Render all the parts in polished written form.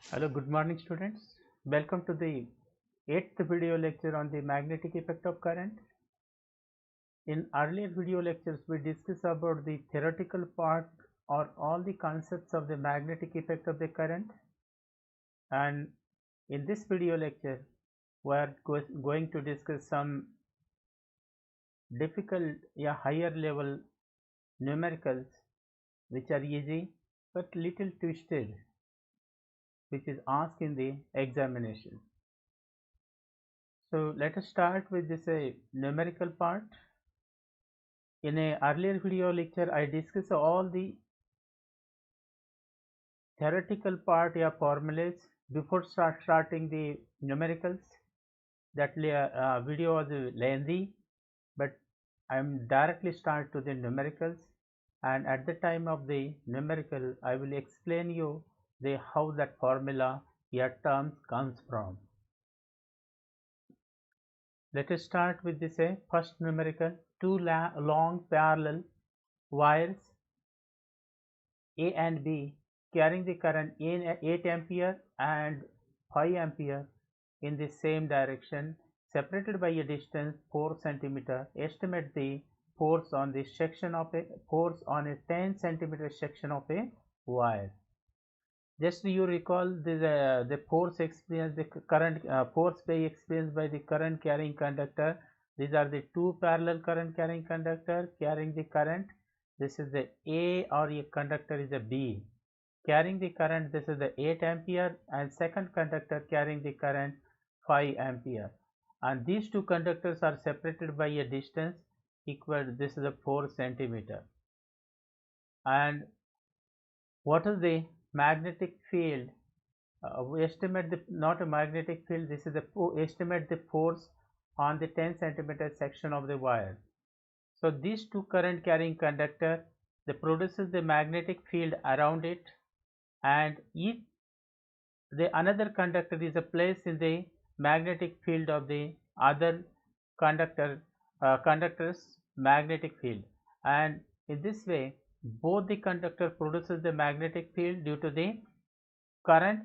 Hello, good morning students. Welcome to the 8th video lecture on the magnetic effect of current. In earlier video lectures, we discussed about the theoretical part or all the concepts of the magnetic effect of the current. And in this video lecture, we are going to discuss some difficult, higher level numericals which are easy but little twisted, which is asked in the examination. So let us start with this numerical part. In a earlier video lecture, I discussed all the theoretical part formulas before starting the numericals. That video was lengthy, but I am directly start to the numericals, and at the time of the numerical, I will explain you the how that formula terms comes from. Let us start with this first numerical. Two long parallel wires A and B carrying the current 8 ampere and 5 ampere in the same direction, separated by a distance 4 centimeter. Estimate the force on the section of a 10 centimeter section of a wire. Just you recall the force experienced, the current force by experienced by the current carrying conductor. These are the two parallel current carrying conductor carrying the current. This is the A, or a conductor is a B carrying the current. This is the 8 ampere, and second conductor carrying the current 5 ampere, and these two conductors are separated by a distance equal, this is a 4 centimeter. And what is the magnetic field? We estimate the, not a magnetic field, this is the estimate the force on the 10 centimeter section of the wire. So these two current carrying conductor, they produces the magnetic field around it, and if the another conductor is placed in the magnetic field of the other conductor's magnetic field, and in this way both the conductor produces the magnetic field due to the current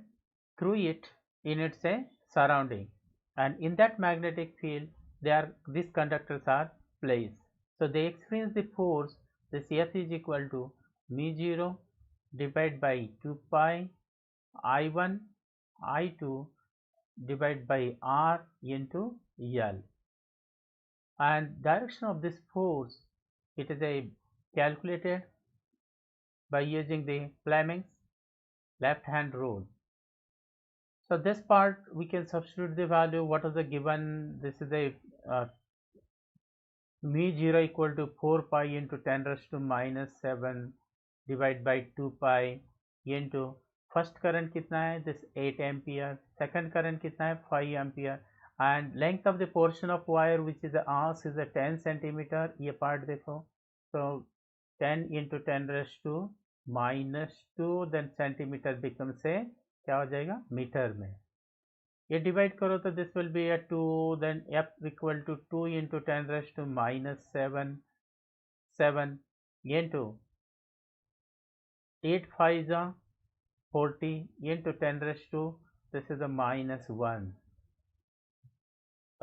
through it in its surrounding, and in that magnetic field these conductors are placed. So they experience the force. This F is equal to mu0 divided by 2 pi I1 I2 divided by R into L, and direction of this force, it is calculated by using the Fleming's left hand rule. So this part we can substitute the value. What is the given? This is a mu0 equal to 4 pi into 10 raised to minus 7 divided by 2 pi into first current कितना है, this 8 ampere, second current कितना है, 5 ampere, and length of the portion of wire which is the arc is a 10 centimeter. ये part देखो, so 10 into 10 raised to minus 2, then centimeter becomes a क्या हो जाएगा, metre में. ये डिवाइड करो तो this will B 2, then F equal to 2 into 10 raised to minus 7 into 8 5 40 into 10 raised to, this is a minus 1.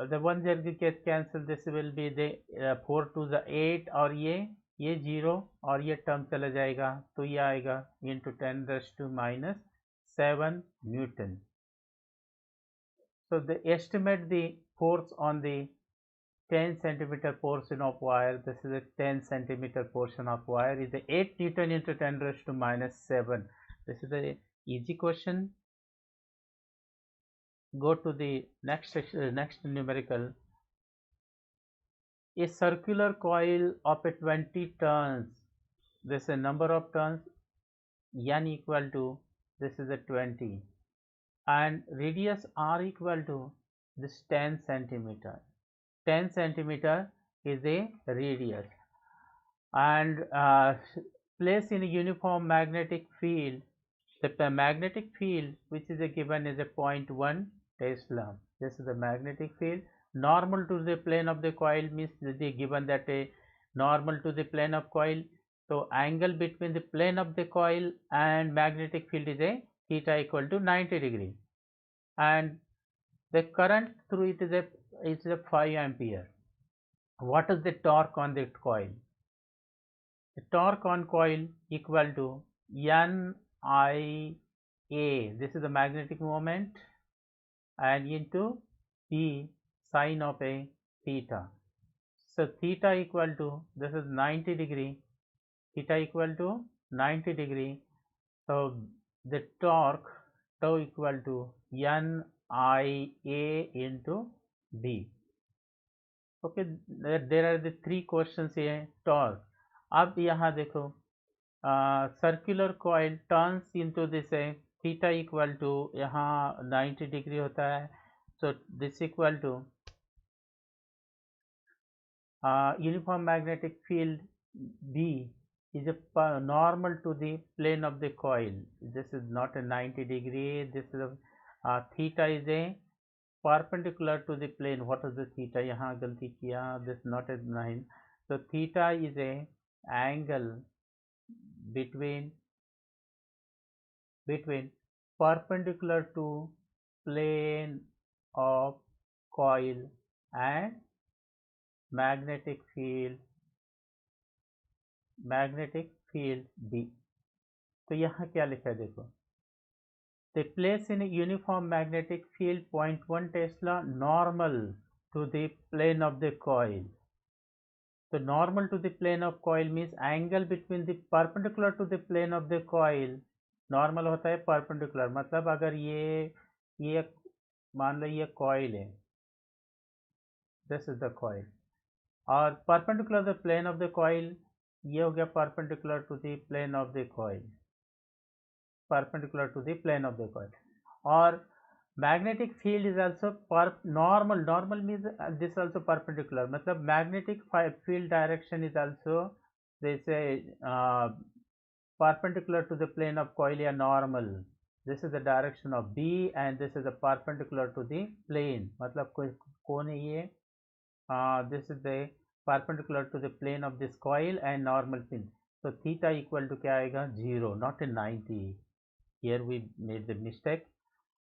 The 1 get cancel, this will be the 4 to the 8, और ये 0 और ये टर्म चला जाएगा, तो ये आएगा into 10 raised to minus 7 Newton. So they estimate the force on the 10 centimeter portion of wire. This is a 10 centimeter portion of wire is the 8 Newton into 10 raised to minus 7. This is a easy question. Go to the next numerical. A circular coil of a 20 turns. This is a number of turns, n equal to, this is a 20, and radius r equal to this 10 centimeter. 10 centimeter is a radius, and placed in a uniform magnetic field. The magnetic field which is given is a 0.1 Tesla. This is the magnetic field. Normal to the plane of the coil means they given that a normal to the plane of coil. So angle between the plane of the coil and magnetic field is a theta equal to 90 degree, and the current through it is a 5 ampere. What is the torque on the coil? The torque on coil equal to NIA, this is the magnetic moment, and into P sine of a theta. So theta equal to, this is 90 degree, theta equal to 90 degree. So the torque tau equal to NIA into B. Okay, there are the three questions here. Torque. अब यहाँ देखो, circular coil turns into this है, theta equal to यहाँ 90 degree होता है, so this equal to uniform magnetic field B is a normal to the plane of the coil. This is not a 90 degree. This is a theta is a perpendicular to the plane. What is the theta? यहाँ गलती किया. This is not a 9. So theta is a angle between perpendicular to plane of coil and magnetic field B. तो यहाँ क्या लिखा है देखो, they place in a uniform magnetic field 0.1 Tesla normal to the plane of the coil. So normal to the plane of coil means angle between the perpendicular to the plane of the coil. Normal होता है perpendicular, मतलब अगर ये मान लो ये coil है, this is the coil, और perpendicular the plane of the coil, ये हो गया perpendicular to the plane of the coil, perpendicular to the plane of the coil. और magnetic field is also normal means this also perpendicular, मतलब magnetic field direction is also they say perpendicular to the plane of coil या normal. This is the direction of B and this is the perpendicular to the plane, मतलब कौन है ये, this is the perpendicular to the plane of this coil and normal pin. So theta equal to क्या आएगा 0, not a 90. Here we made the mistake.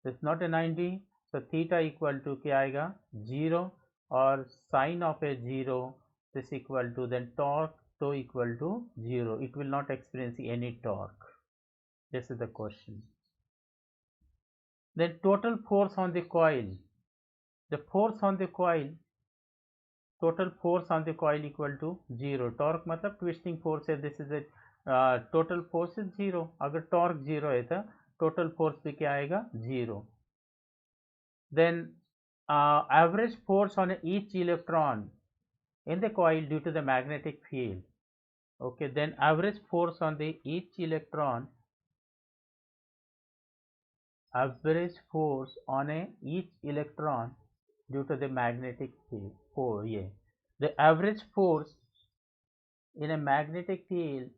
It's not a 90. So theta equal to क्या आएगा 0 और sine of a 0 is equal to then torque tau equal to 0. It will not experience any torque. This is the question. Then total force on the coil. The force on the coil, total force on the coil equal to 0. Torque मतलब twisting force है. This is a total force is 0. अगर torque 0 है तो total force भी क्या आएगा 0. Then average force on each electron in the coil due to the magnetic field. Okay, then average force on the each electron, average force on each electron due to the magnetic field. Oh yeah, the average force in a magnetic field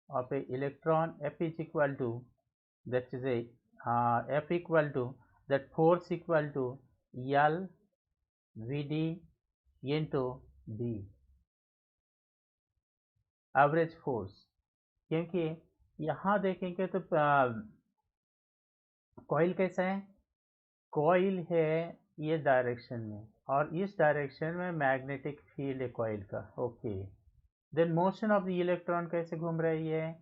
of a electron F is equal to, that is a F equal to that force equal to L Vd into B, average force. क्योंकि यहाँ देखेंगे तो coil कैसा है, coil है ये direction में और इस डायरेक्शन में मैग्नेटिक फील्ड है कॉइल का. Okay, then motion of the electron कैसे घूम रही है,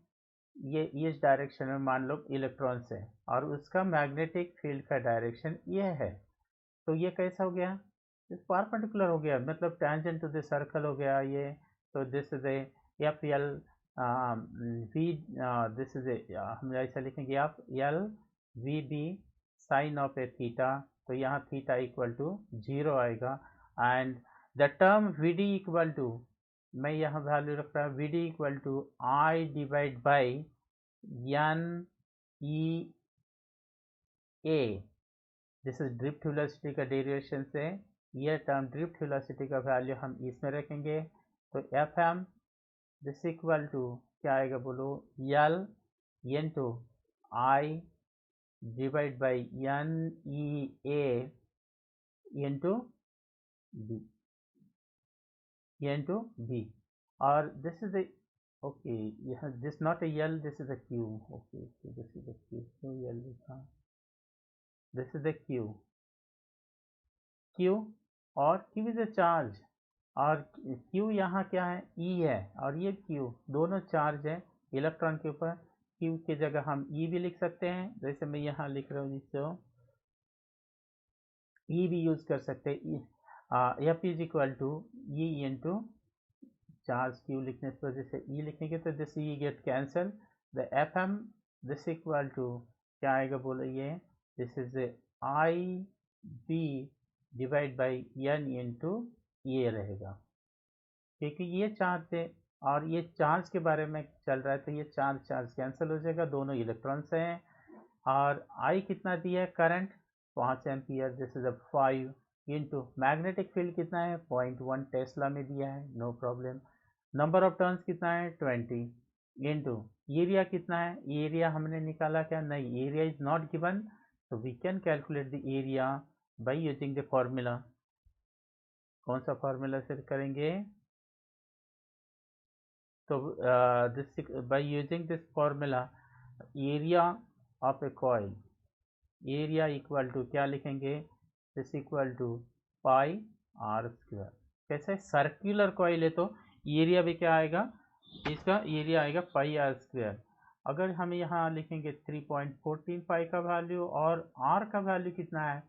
ये इस डायरेक्शन में मान लो इलेक्ट्रॉन से और उसका मैग्नेटिक फील्ड का डायरेक्शन ये है. तो ये कैसा हो गया, इस परपेंडिकुलर हो गया, मतलब टेंजेंट टू द सर्कल हो गया ये. तो this is a F L V, this is a, हम ऐसा लिखेंगे F L V B sine of a theta. तो यहाँ थीटा इक्वल टू 0 आएगा and the term V D equal to, मैं यहाँ वैल्यू रख रहा हूँ V D equal to I divide by N E A. This is drift velocity का derivation से ये टर्म ड्रिफ्ट वेलोसिटी का वैल्यू हम इसमें रखेंगे. तो F M this equal to क्या आएगा बोलो, L N two I divide by N E A into B, और this is Okay, yeah, this not a L, this is a Q. Okay, so this is a Q. So L is this is the Q. Q और Q is a charge और Q यहाँ क्या है E है और ये Q दोनों charge है इलेक्ट्रॉन के ऊपर। Q की जगह हम E भी लिख सकते हैं, जैसे मैं यहाँ लिख रहा हूँ जिससे E भी यूज कर सकते हैं। F is equal to E into charge Q लिखने की वजह से E लिखेंगे तो this E get cancel, the FM this equal to क्या आएगा बोलिए, this is IB divide by N into ये रहेगा, क्योंकि ये चार्ज है और ये चार्ज के बारे में चल रहा है तो ये चार्ज चार्ज कैंसिल हो जाएगा, दोनों इलेक्ट्रॉन्स हैं। और I कितना दिया है current 5 ampere, this is a 5 into magnetic field कितना है 0.1 टेस्ला में दिया है, no problem. Number of turns कितना है 20 इंटू एरिया कितना है, एरिया हमने निकाला क्या, नहीं area is not given, so we can calculate the area by using the formula। कौन सा फॉर्मूला से करेंगे, तो this by using this formula area of a coil, area equal to क्या लिखेंगे, this equal to pi R square. कैसे circular coil है तो एरिया भी क्या आएगा, इसका एरिया आएगा पाई आर स्क्वायर। अगर हम यहाँ लिखेंगे 3.14 पाई का वैल्यू और आर का वैल्यू कितना है,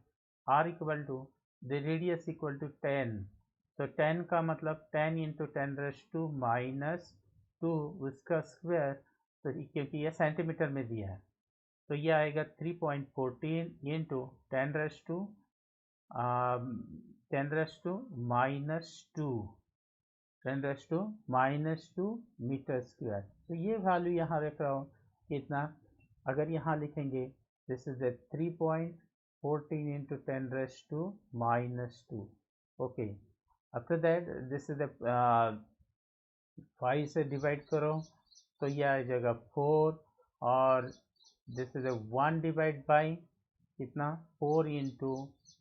R equal to the radius equal to 10, तो 10 का मतलब 10 इंटू 10⁻² उसका स्क्वायर, तो क्योंकि ये सेंटीमीटर में दिया है तो ये आएगा 3.14 इंटू 10⁻² -2 मीटर स्क्वायर। तो ये वैल्यू यहाँ रख रहा हूँ कितना, अगर यहाँ लिखेंगे this is 3.14 into 10⁻²। Okay, after that this is 5 से डिवाइड करो तो ये आ जाएगा 4 और दिस इज 1 डिवाइड बाई कितना 4 इंटू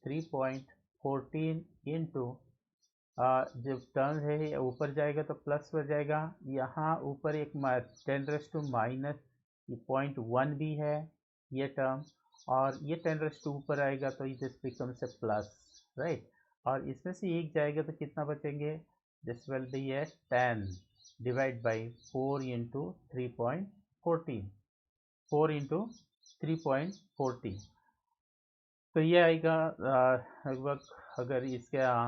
3.14 इंटू जब टर्न है ऊपर जाएगा तो प्लस हो जाएगा, यहाँ ऊपर एक 10⁻⁻1 भी है ये टर्म, और ये 10⁻² ऊपर आएगा तो this becomes a plus, right. और इसमें से एक जाएगा तो कितना बचेंगे, this will be A 10 divide by 4 into 3.14, 4 into 3.14, तो ये आएगा लगभग, अगर इसका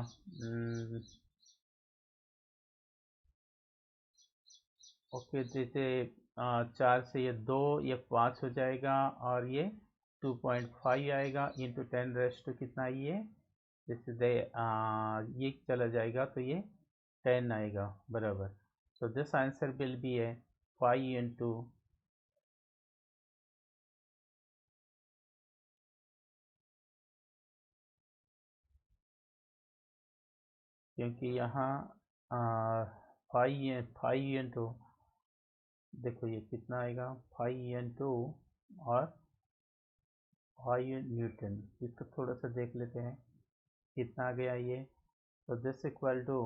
ओके जैसे 4 से ये 2 ये 5 हो जाएगा और ये 2.5 आएगा इंटू 10⁻² कितना ये, जैसे ये चला जाएगा तो ये 10 आएगा बराबर, तो दिस आंसर विल बी है 5 इंटू क्योंकि यहाँ 5 इंटू देखो ये कितना आएगा 5 इंटू और 5 न्यूटन, इसको थोड़ा सा देख लेते हैं कितना आ गया ये, तो this equal to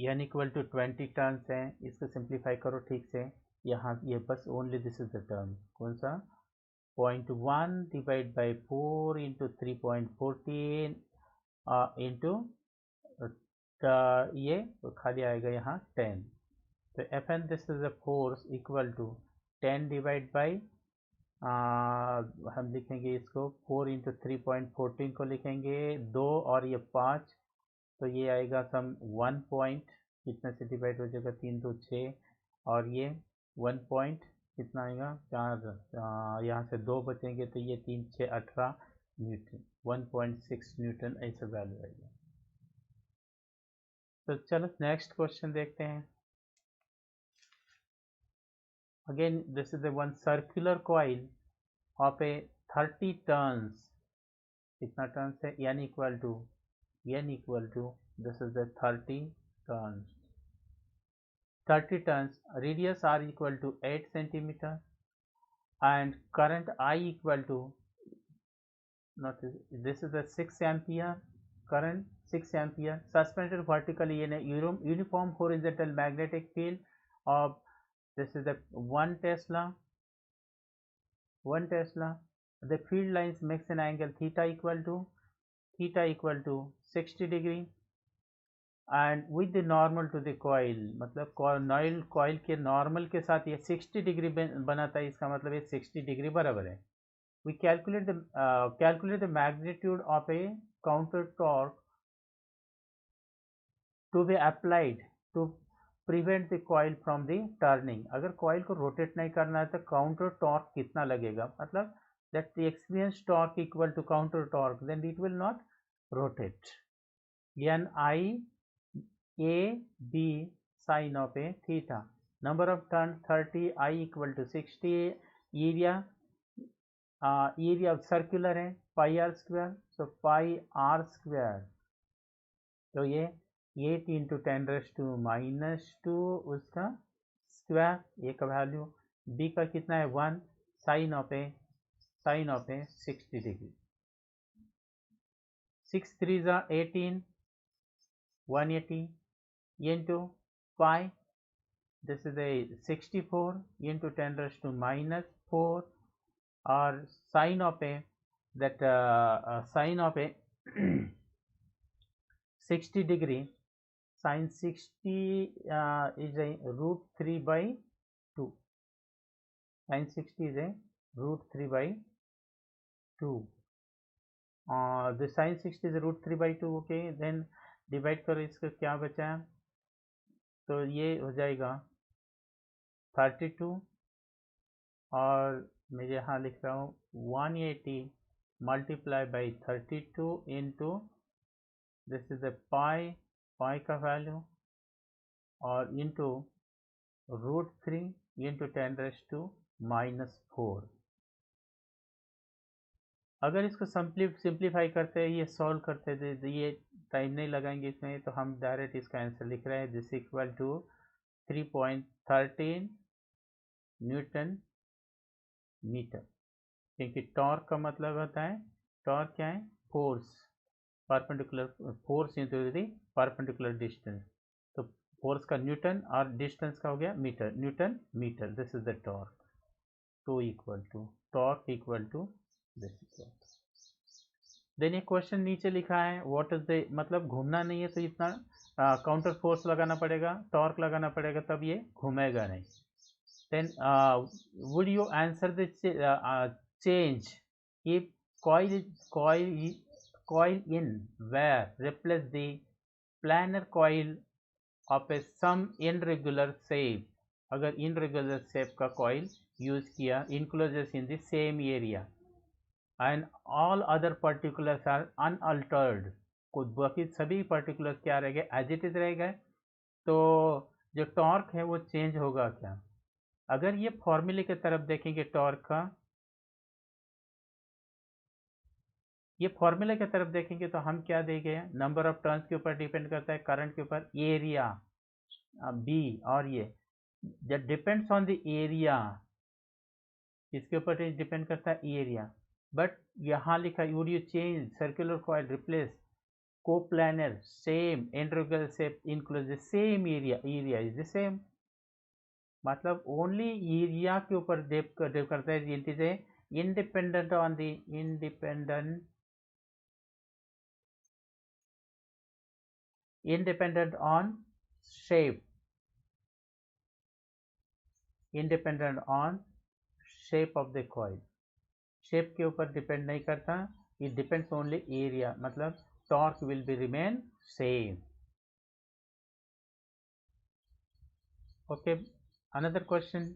n equal to 20 turns हैं, इसको सिंप्लीफाई करो ठीक से, यहाँ ये बस only this is the term कौन सा 0.1 डिवाइड बाई 4 इंटू 3.14 इंटू ये तो खाली आएगा यहाँ 10, तो F N this is a force equal to 10 divide by हम लिखेंगे इसको 4 इंटू 3.14 को लिखेंगे 2 और ये 5, तो ये आएगा सम 1 पॉइंट कितने से डिवाइड हो जाएगा 3 2 6 और ये 1 पॉइंट कितना आएगा 4, यहाँ से 2 बचेंगे तो ये 3 6 18 न्यूटन 1.6 न्यूटन ऐसा वैल्यू आएगा। तो चलो नेक्स्ट क्वेश्चन देखते हैं। Again this is the one circular coil of a 30 turns, कितना टर्न्स है n equal to this is the 30 turns, 30 turns, radius r equal to 8 centimeter and current I equal to not this is the 6 ampere current 6 ampere, suspended vertically in a uniform horizontal magnetic field of, this is the 1 Tesla. The field lines makes an angle theta equal to 60 degree, and with the normal to the coil, मतलब coil के normal के साथ ये 60 degree बनाता है, इसका मतलब ये 60 डिग्री बराबर है. We calculate the magnitude of a counter torque to be applied to prevent the coil from the turning. अगर coil को rotate नहीं करना है तो counter torque कितना लगेगा, मतलब that the experienced torque equal to counter torque, then it will not rotate. N I A B sin of a theta. Number of turns 30, I equal to 60. Area of circular है pi r square, so pi r square, तो ये 8 into 10 raised to minus 2 उसका square, ए का value. B का कितना है 1 sign of A 60 degree. 6 3 18 180 into pi, this is a 64 into 10 raised to minus 4, or sine of a sine of a 60 degree, sine 60 is a root 3 by 2. Sine 60 is a root 3 by 2. The sine 60 is a root 3 by 2. Okay, then divide करो, इसका क्या बचा है, तो ये हो जाएगा 32, और मैं यहाँ लिख रहा हूँ 180 multiply by 32 into, this is the pi का वैल्यू, और into root 3 into 10 raise to minus 4. अगर इसको सिंप्लीफाई करते हैं, ये सॉल्व करते थे, तो ये टाइम नहीं लगाएंगे इसमें, तो हम डायरेक्ट इसका आंसर लिख रहे हैं, this equal to 3.13 newton metre. क्योंकि टॉर्क का मतलब होता है, टॉर्क क्या है, force perpendicular, force into the perpendicular distance. तो फोर्स का न्यूटन और डिस्टेंस का हो गया metre, newton metre. This is the torque. To equal to torque equal to this equal. Then एक क्वेश्चन नीचे लिखा है, व्हाट इज द, मतलब घूमना नहीं है तो इतना काउंटर फोर्स लगाना पड़ेगा, टॉर्क लगाना पड़ेगा, तब ये घूमेगा नहीं. Then would you answer the change if coil in where replace the planar coil of a some irregular shape. अगर irregular shape का coil use किया, enclosures in the same area and all other particulars are unaltered, बाकी सभी particulars क्या रह गए, as it is रह गए, तो जो टॉर्क है वो चेंज होगा क्या. अगर ये फॉर्मूले की तरफ देखेंगे टॉर्क का, ये फॉर्मूले की तरफ देखेंगे तो हम क्या देंगे, नंबर ऑफ टर्न्स के ऊपर डिपेंड करता है, करंट के ऊपर, एरिया बी, और ये that depends on the area, इसके ऊपर डिपेंड करता है एरिया. बट यहाँ लिखा है, would you change circular coil replace coplanar same interval shape includes the same area is the same, मतलब ओनली एरिया के ऊपर डिपेंड करता है. It is independent on the independent on shape, independent on shape of the coil. Shape के ऊपर depend नहीं करता, it depends only area, मतलब torque will be remain same. Okay, another question.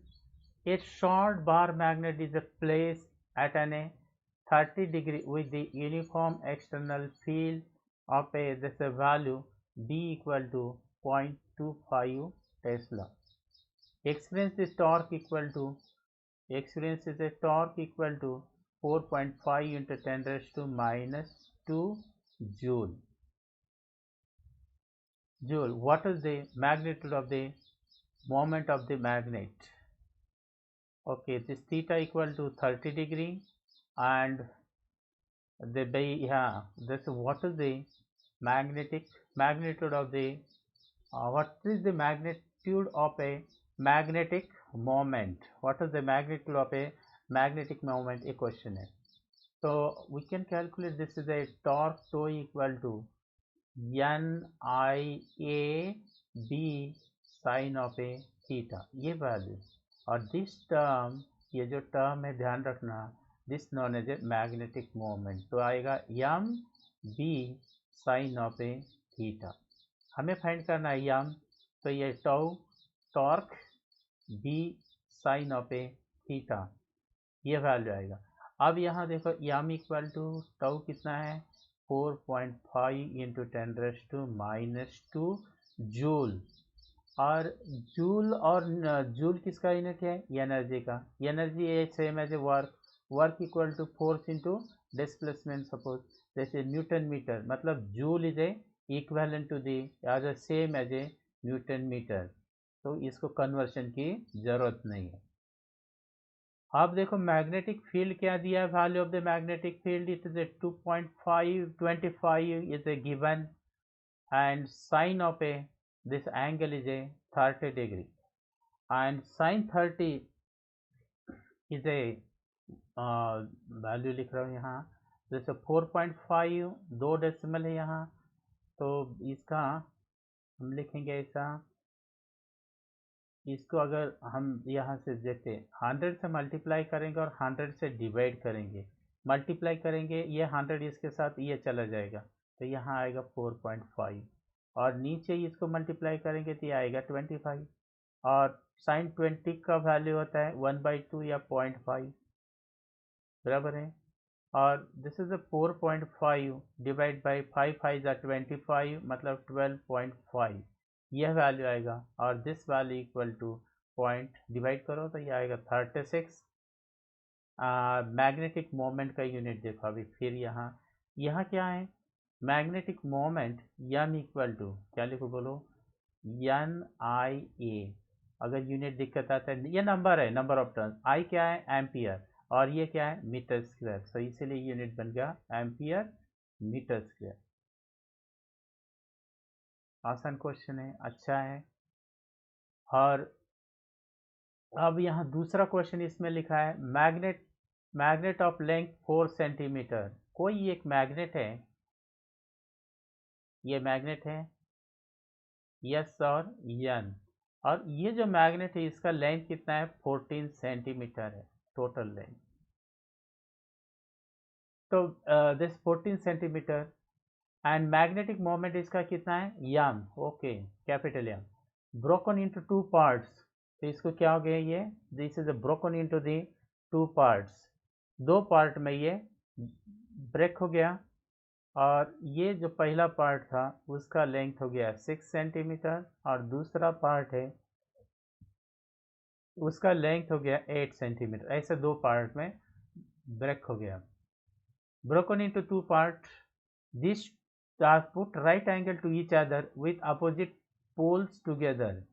A short bar magnet is placed at an 30 degree with the uniform external field of a, this a value B equal to 0.25 Tesla. Experience is torque equal to, experience is a torque equal to 4.5 into 10 raised to minus 2 joule. What is the magnitude of the moment of the magnet? Okay, this theta equal to 30 degree, and the by, yeah, this, what is the magnitude of the what is the magnitude of a magnetic moment? What is the magnitude of a magnetic moment? A question है. So we can calculate this is a torque toe equal to NIA B sin of a theta, ये वैल्यू. और this term, ये जो term है ध्यान रखना, this known as a magnetic moment. तो आएगा M B sine of a theta. हमें फाइंड करना है यम, तो ये torque B sine of a theta, ये वैल्यू आएगा. अब यहाँ देखो यम इक्वल टू टाउ कितना है 4.5 इंटू 10⁻⁻² जूल. और जूल किसका यूनिट है? एनर्जी का. Energy same as a work equal to force into displacement. Suppose जैसे न्यूटन मीटर, मतलब joule is a equivalent to the as a same as a newton metre. तो इसको conversion की जरूरत नहीं है. अब देखो मैग्नेटिक फील्ड क्या दिया है, value of the magnetic field it is a 2.525 is a given, and sine of a this angle is a 30 degree, and sin 30 is a value लिख रहा हूँ यहाँ. जैसे 4.5 2 डेसिमल है यहाँ, तो इसका हम लिखेंगे ऐसा. इसको अगर हम यहाँ से देखते 100 से मल्टीप्लाई करेंगे और 100 से डिवाइड करेंगे, मल्टीप्लाई करेंगे ये 100 इसके साथ ये चला जाएगा, तो यहाँ आएगा 4.5, और नीचे इसको मल्टीप्लाई करेंगे तो ये आएगा 25, और साइन 20 का वैल्यू होता है 1/2 या 0.5, बराबर है. और this is a 4.5 divide by 5 5 25, मतलब 12.5, यह वैल्यू आएगा. और this value equal two point divide करो तो ये आएगा 36. मैग्नेटिक मोमेंट का यूनिट देखो अभी फिर यहाँ क्या है, मैग्नेटिक मोमेंट यम इक्वल टू क्या लिखो बोलो, NIA. अगर यूनिट दिक्कत आता है, ये नंबर है, नंबर ऑफ टर्न्स. आई क्या है, एम्पियर, और ये क्या है, मीटर स्क्वायर. तो इसीलिए यूनिट बन गया एम्पियर मीटर स्क्वायर. आसान क्वेश्चन है, अच्छा है. और अब यहाँ दूसरा क्वेश्चन इसमें लिखा है मैग्नेट ऑफ लेंथ 4 सेंटीमीटर. कोई एक मैग्नेट है, ये मैग्नेट है यस और यन, और ये जो मैग्नेट है इसका लेंथ कितना है 14 सेंटीमीटर है टोटल लेंथ. तो this 14 centimetre and magnetic moment इसका कितना है M, okay, capital M. Broken into 2 parts, तो इसको क्या हो गया, ये this is broken into the 2 parts. 2 part में ये ब्रेक हो गया, और ये जो पहला पार्ट था उसका लेंथ हो गया 6 सेंटीमीटर, और दूसरा पार्ट है उसका लेंथ हो गया 8 सेंटीमीटर. ऐसे 2 पार्ट में ब्रेक हो गया. Broken into 2 part, this are put right angle to each other with opposite poles together.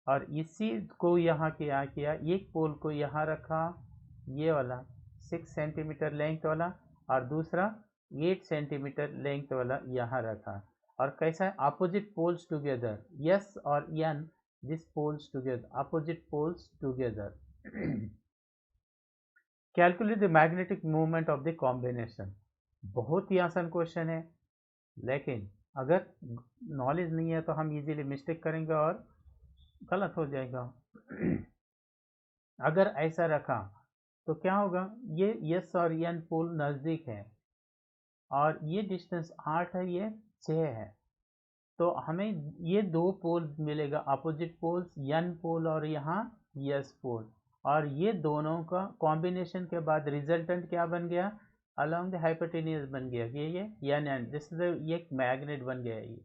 और इसी को यहाँ किया, एक पोल को यहाँ रखा, ये वाला 6 सेंटीमीटर लेंथ वाला, और दूसरा 8 सेंटीमीटर लेंथ वाला यहाँ रखा. और कैसा है, अपोजिट पोल्स टुगेदर, यस और N, this poles together, opposite poles together. Calculate the magnetic movement of the combination. बहुत ही आसान क्वेश्चन है, लेकिन अगर नॉलेज नहीं है तो हम इजीली मिस्टेक करेंगे और गलत हो जाएगा. अगर ऐसा रखा तो क्या होगा, ये यस और एन पोल नज़दीक है, और ये डिस्टेंस 8 है, ये 6 है, तो हमें ये 2 पोल मिलेगा, अपोजिट पोल्स, एन पोल और यहाँ यस पोल. और ये दोनों का कॉम्बिनेशन के बाद रिजल्टेंट क्या बन गया, अलोंग द हाइपोटेन्यूज बन गया, ये एन, दिस इज ये मैग्नेट बन गया ये.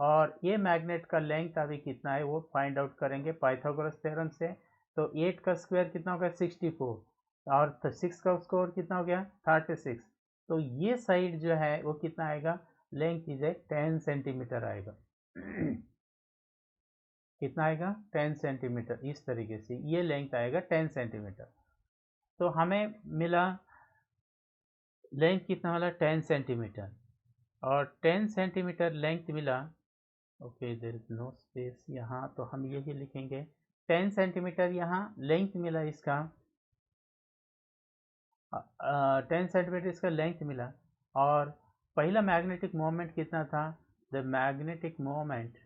और ये मैग्नेट का लेंथ अभी कितना है वो फाइंड आउट करेंगे पाइथागोरस थ्योरम से. तो 8 का स्क्वायर कितना हो गया 64, और 6 का स्क्वायर कितना हो गया 36. तो ये साइड जो है वो कितना आएगा, लेंथ इज 10 सेंटीमीटर आएगा. कितना आएगा 10 सेंटीमीटर. इस तरीके से ये लेंथ आएगा 10 सेंटीमीटर. तो हमें मिला लेंथ कितना वाला 10 सेंटीमीटर, और 10 सेंटीमीटर लेंथ मिला। Okay, there is no space यहाँ, तो हम यही लिखेंगे 10 सेंटीमीटर यहाँ लेंथ मिला इसका, 10 सेंटीमीटर इसका लेंथ मिला। और पहला मैग्नेटिक मोमेंट कितना था? द मैग्नेटिक मोमेंट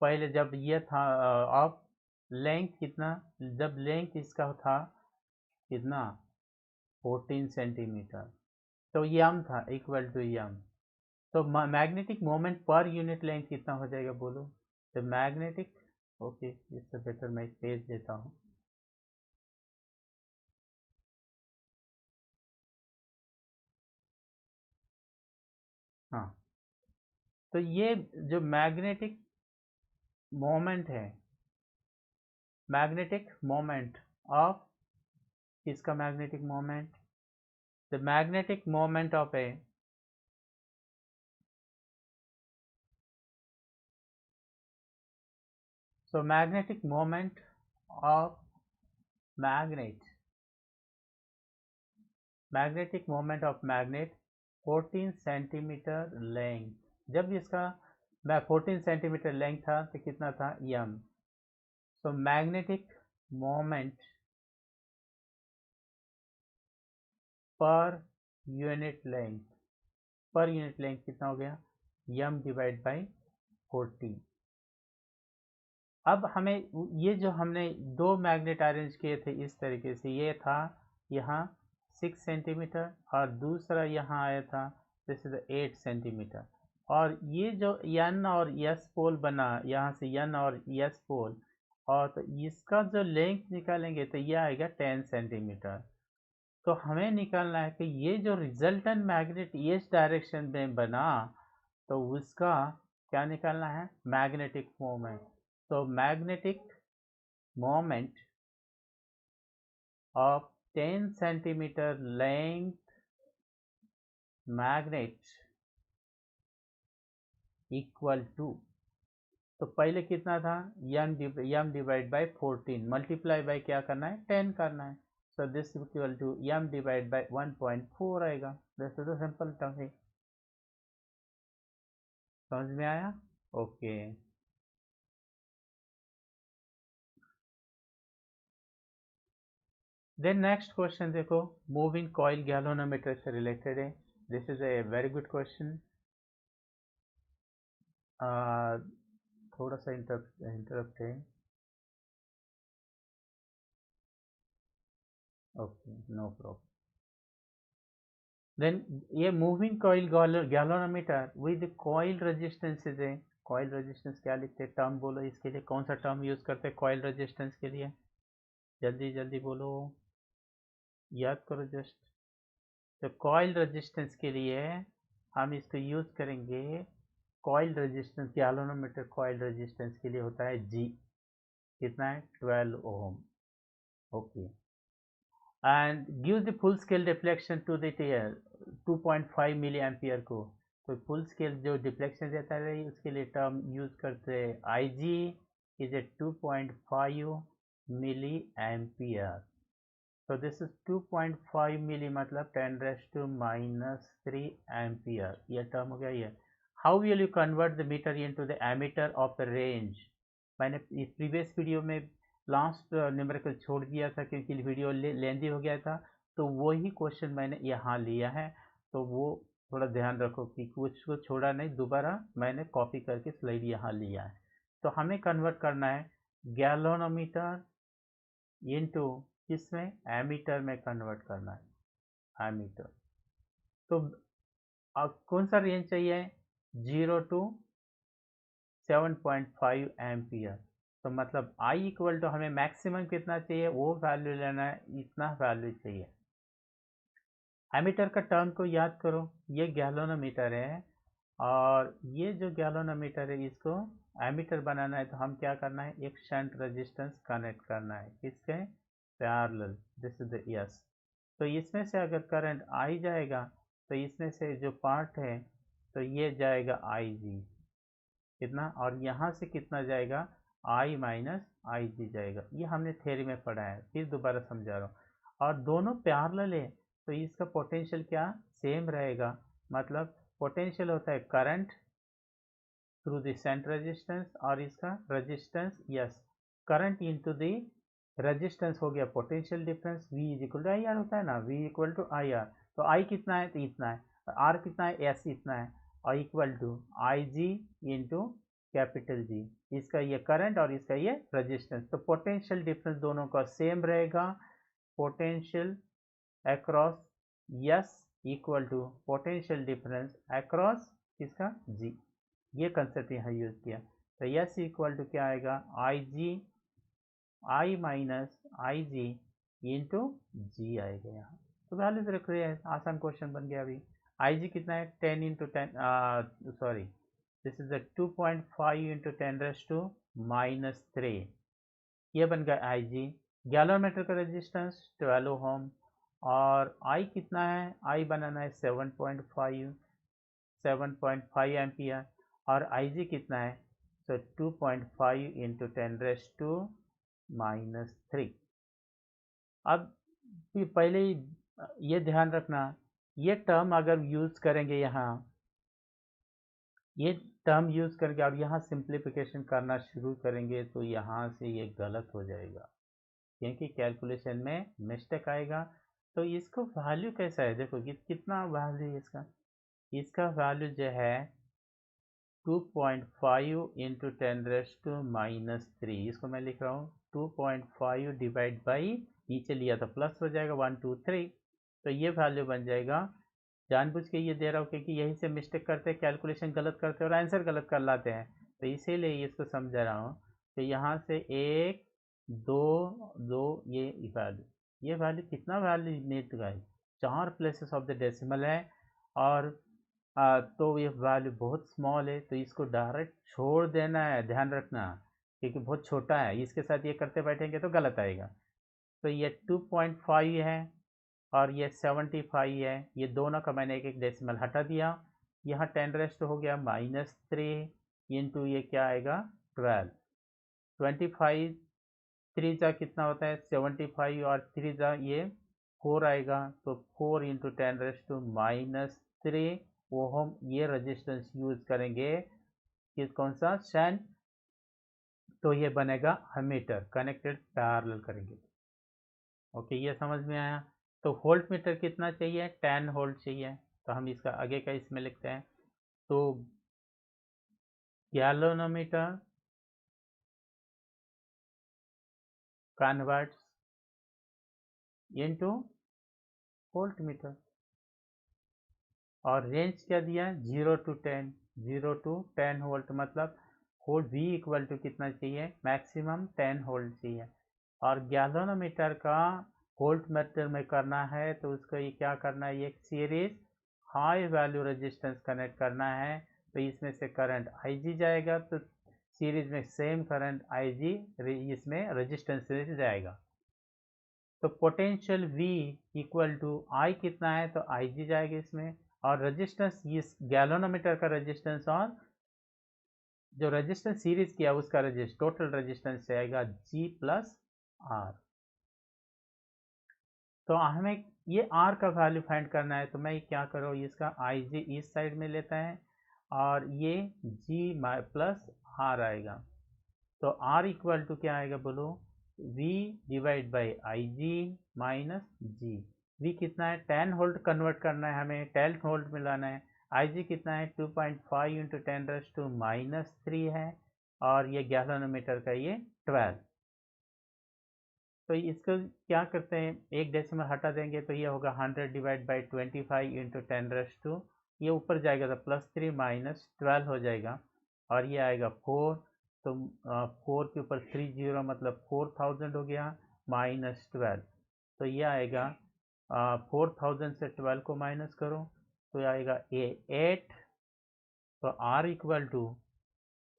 पहले जब ये था ऑफ लेंथ कितना, जब लेंथ इसका था कितना 14 सेंटीमीटर, तो यम था इक्वल टू यम। तो magnetic moment per unit length कितना हो जाएगा बोलो? तो मैग्नेटिक, ओके इससे बेटर मैं एक पेज देता हूँ। हाँ, तो ये जो मैग्नेटिक मोमेंट है, मैग्नेटिक मोमेंट ऑफ किसका magnetic moment? The magnetic moment of a so magnetic moment of magnetic moment of magnet 14 centimetre length. जब इसका 14 सेंटीमीटर लेंथ था तो कितना था M. So magnetic moment per unit length, per unit length कितना हो गया? M divide by 14। अब हमें ये जो हमने दो मैग्नेट अरेंज किए थे इस तरीके से, ये था यहाँ 6 सेंटीमीटर और दूसरा यहाँ आया था दिस इज 8 सेंटीमीटर। और ये जो एन और एस पोल बना, यहाँ से एन और एस पोल, और तो इसका जो लेंथ निकालेंगे तो ये आएगा 10 सेंटीमीटर। तो हमें निकालना है कि ये जो रिजल्टेंट मैग्नेट इस डायरेक्शन में बना तो उसका क्या निकालना है? Magnetic moment. तो magnetic moment of 10 centimetre length magnet equal to, तो पहले कितना था M divide by 14 multiply by क्या करना है 10 करना है। So this equal to M divide by 1.4 आएगा। दिस इज सिंपल टर्म है, समझ में आया? ओके देन नेक्स्ट क्वेश्चन देखो, मूविंग कॉइल गैल्वेनोमीटर से रिलेटेड है। This is a very good question. थोड़ा सा इंटरप्ट है, ओके नो प्रॉब्लम। देन ये moving coil galvanometer with coil resistances है। कॉइल रेजिस्टेंस क्या लिखते हैं? टर्म बोलो इसके लिए, कौन सा टर्म यूज करते हैं कॉइल रेजिस्टेंस के लिए? जल्दी जल्दी बोलो, याद करो जस्ट। तो कॉइल रेजिस्टेंस के लिए हम इसको यूज करेंगे, coil resistance galvanometer coil resistance के लिए होता है जी, कितना है 12 ohm. Okay, and give the full scale deflection to the 2.5 milli ampere को। तो फुल स्केल जो डिफ्लेक्शन देता है उसके लिए टर्म यूज करते हैं I G is a 2.5 milli ampere. तो दिस इज 2.5 मिली मतलब 10⁻³ एम्पियर, यह टर्म हो गया ये। How will you convert the meter into the ammeter of the range? मैंने इस प्रीवियस वीडियो में लास्ट न्यूमेरिकल छोड़ दिया था क्योंकि वीडियो लेंदी हो गया था, तो वही क्वेश्चन मैंने यहाँ लिया है। तो वो थोड़ा ध्यान रखो कि कुछ को छोड़ा नहीं, दोबारा मैंने कॉपी करके स्लाइड यहाँ लिया है। तो हमें कन्वर्ट करना है गैल्वेनोमीटर इनटू किसमें? एमीटर में कन्वर्ट करना है, एमीटर। तो अब कौन सा रेंज चाहिए? 0 to 7.5 एम्पियर। तो मतलब I इक्वल टू हमें मैक्सिमम कितना चाहिए वो वैल्यू लेना है, इतना वैल्यू चाहिए। एमीटर का टर्म को याद करो, ये गैल्वेनोमीटर है और ये जो गैल्वेनोमीटर है इसको एमीटर बनाना है तो हम क्या करना है, एक शंट रेजिस्टेंस कनेक्ट करना है किसके? Parallel, this is the yes. तो इसमें से अगर करंट आई जाएगा तो इसमें से जो पार्ट है तो ये जाएगा आई जी कितना, और यहाँ से कितना जाएगा आई माइनस आई जी जाएगा। ये हमने थ्योरी में पढ़ा है, फिर दोबारा समझा रहा हूँ। और दोनों पैरेलल है तो इसका पोटेंशियल क्या सेम रहेगा, मतलब पोटेंशियल होता है current through the shunt resistance और इसका resistance yes current into the resistance हो गया potential difference V is equal to I R होता है ना V equal to I R. तो I कितना है तो इतना है, R कितना है S इतना है और equal to I G into capital G। इसका ये करंट और इसका ये रेजिस्टेंस। तो पोटेंशियल डिफरेंस दोनों का सेम रहेगा। Potential across S equal to potential difference across इसका G। ये कंसेप्ट यहाँ यूज किया। तो S इक्वल टू क्या आएगा आई जी आई माइनस आई जी इंटू जी आएगा यहाँ। तो वैल्यूज रख रहे हैं, आसान क्वेश्चन बन गया। अभी आई जी कितना है 10 into 10 sorry this is 2.5 into 10⁻³ ये बन गया आई जी। गैलोमीटर का रेजिस्टेंस 12 ओम और आई कितना है, आई बनाना है 7.5 एम्पियर और आई जी कितना है तो 2.5 इंटू 10⁻³ अब पहले ये ध्यान रखना, ये टर्म अगर यूज करेंगे यहाँ, ये टर्म यूज करके अब यहाँ सिंप्लीफिकेशन करना शुरू करेंगे तो यहाँ से ये गलत हो जाएगा क्योंकि कैलकुलेशन में मिस्टेक आएगा। तो इसको वैल्यू कैसा है देखो कितना वैल्यू है इसका वैल्यू जो है 2.5 इंटू 10⁻³ इसको मैं लिख रहा हूँ 2.5 डिवाइड बाई नीचे लिया तो प्लस हो जाएगा 1 2 3 तो ये वैल्यू बन जाएगा। जानबूझ के ये दे रहा हूँ क्योंकि यही से मिस्टेक करते हैं, कैलकुलेशन गलत करते हैं और आंसर गलत कर लाते हैं, तो इसीलिए इसको समझा रहा हूँ। तो यहाँ से 1 2 2 ये वैल्यू कितना value neat guys 4 places of the decimal है और तो ये वैल्यू बहुत स्मॉल है तो इसको डायरेक्ट छोड़ देना है, ध्यान रखना क्योंकि बहुत छोटा है, इसके साथ ये करते बैठेंगे तो गलत आएगा। तो ये 2.5 है और ये 75 है, ये दोनों का मैंने एक एक डेसिमल हटा दिया। यहाँ 10 हो गया -3 इंटू ये क्या आएगा 12 25 3 जा कितना होता है 75 और 3 जा ये 4 आएगा तो 4 इंटू 10⁻³ वो हम ये रेजिस्टेंस यूज करेंगे किस कौन सा शंट, तो ये बनेगा एमीटर कनेक्टेड पैरेलल करेंगे। ओके ये समझ में आया। तो वोल्ट मीटर कितना चाहिए 10 वोल्ट चाहिए, तो हम इसका आगे का इसमें लिखते हैं। तो galvanometer converts into volt meter और रेंज क्या दिया 0 to 10 वोल्ट, मतलब वोल्ट V इक्वल टू कितना चाहिए मैक्सिमम 10 वोल्ट चाहिए। और गैलोनोमीटर का वोल्ट मीटर में करना है तो उसको ये क्या करना है, एक series high value resistance connect करना है। तो इसमें से करंट IG जाएगा तो सीरीज में सेम करंट IG इसमें रेजिस्टेंस से जाएगा। तो potential V equal to I कितना है तो IG जाएगा इसमें और रेजिस्टेंस इस गैलोनोमीटर का रेजिस्टेंस और जो रेजिस्टेंस सीरीज किया उसका टोटल रेजिस्टेंस आएगा G प्लस R। तो हमें ये R का वैल्यू फाइंड करना है तो मैं क्या करूँ इसका IG इस साइड में लेता है और ये G प्लस R आएगा। तो R इक्वल टू क्या आएगा बोलो V divide by IG minus G। V कितना है 10 वोल्ट कन्वर्ट करना है हमें 10 वोल्ट में लाना है। IG कितना है 2.5 इंटू 10⁻³ है और ये गैलोनोमीटर का ये 12। तो इसको क्या करते हैं एक डेसिमल हटा देंगे तो ये होगा 100 डिवाइड बाई 25 इंटू 10⁻², ये ऊपर जाएगा तो +3 -12 हो जाएगा और ये आएगा 4। तो 4 के ऊपर 3 0 मतलब 4000 हो गया -12। तो ये आएगा 4000 से 12 को माइनस करो तो आएगा 8। तो R इक्वल टू